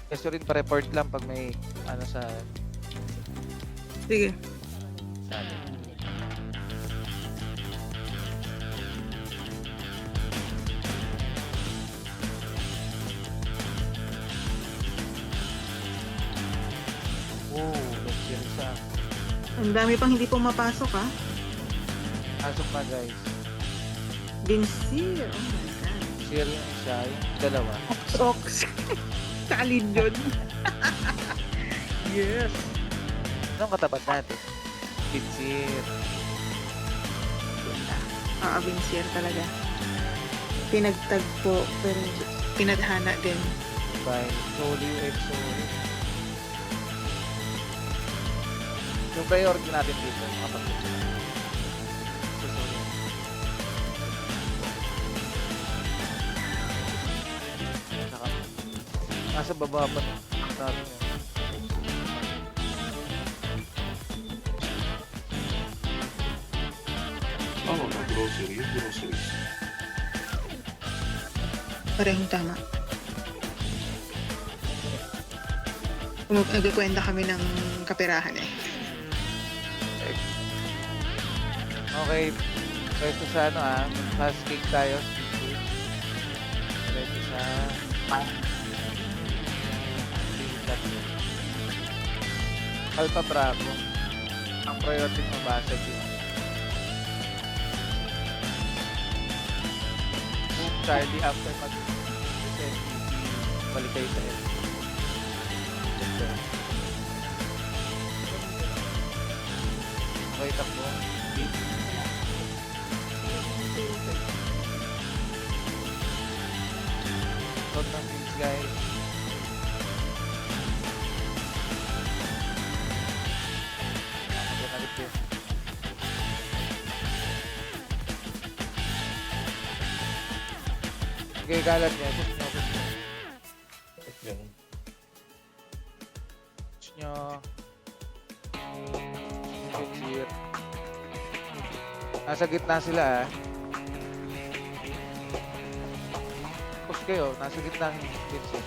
Gusto rin pa-report lang pag may ano sa Sige. atin. Oh, let's see sa Ang dami pang hindi pumapasok ha. pasok na guys. Vincir. Oh my God. Share yung isa, yung dalawa. Ox. Kalin yun. Yes. Anong katapat natin? Pinsir. Vincir talaga. Pinagtagpo, pero pinadhana din. By Solo UXO. Yung priority natin dito, mga pagkakas. So, sorry. Saka, nasa baba pa no. Sabi mo. Groceries. Parehong tama. Nagkikwenta kami ng kapirahan eh. Okay. Pwesto sa ano fast cake tayo. Pwesto sa Alpha Bravo. Ang priority mo basag yun. Move Charlie after mag-MVP. Balik kayo sa L. Okay, takbo. Huwag ng things, guys. Maganalit yun. Okay, galat niya. Push nyo, push nyo. Push nyo. Pinsir. Nasa gitna sila Push kayo, nasa gitna ng Pinsir.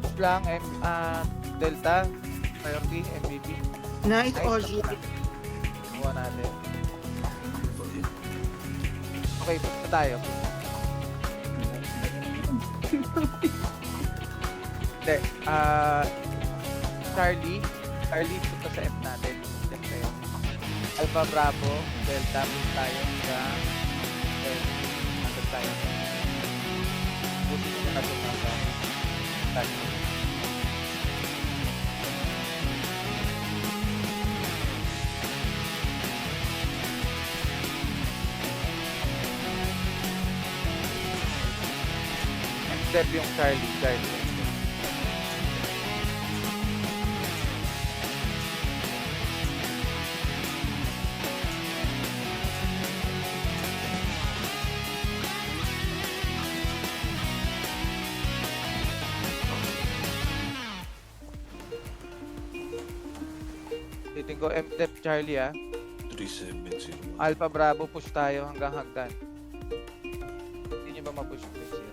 Push lang, Delta, priority, MVP. Nice, Oji. Kuha natin. Okay, push na tayo. Hindi, Charlie, punta sa F natin. F kayo. Alpha Bravo, Delta, push tayo sa F. Nasad tayo. Push mo na ito sa tayo. Step yung Charlie. Titing ko M-Step Charlie 370. Alpha Bravo push tayo hanggang hagdan. Hindi nyo ba ma-push please here?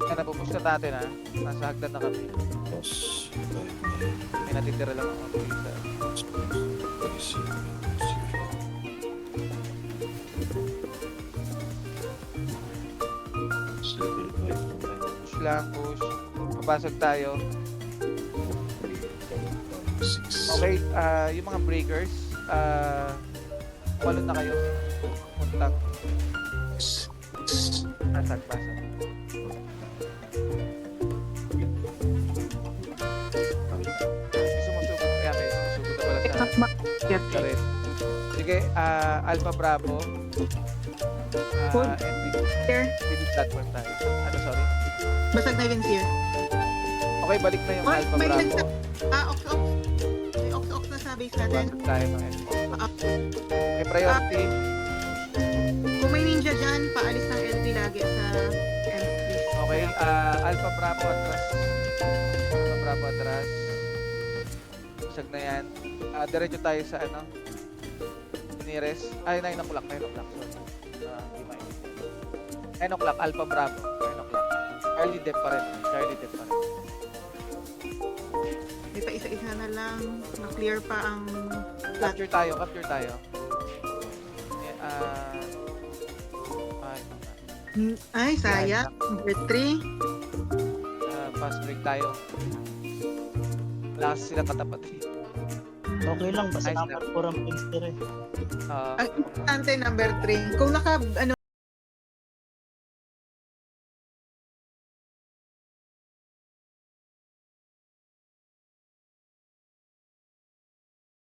Kaya napupush na natin nasa hagdan na kami. May natitira lang ako isa. Push lang, push. Papasok tayo. Okay, yung mga breakers, walon na kayo. Puntang. Pasag. Gusto mo sugot? Kaya may Yep. Ka rin. Sige, Alpha Bravo. Hold. And Here. with platform tayo. Ano, sorry? Basag na Vince here. Okay, balik na yung Oy, Alpha may Bravo. Ox. May Ox na sa base natin. Basag tayo ng Alpha. Ah. Okay, priority. Kung may ninja dyan, paalis ng LB lagi sa M3. Okay, Alpha Bravo atras. Alpha Bravo atras. Basag na yan. Diretso tayo sa ano? Nearest. Ay, 9 o'clock. Sorry. Hindi mainit. 9 o'clock, Alpha Bravo. 9 o'clock. Charlie Depp pa rin. May pa isa-isa na lang. Na-clear pa ang Capture tayo. Ay, sayang. Number 3. Fast break tayo. Wala kasi sila katapat eh. Okay lang, basta Nice number 4 ang Pinster eh. Ang importante, number 3. Kung naka, ano,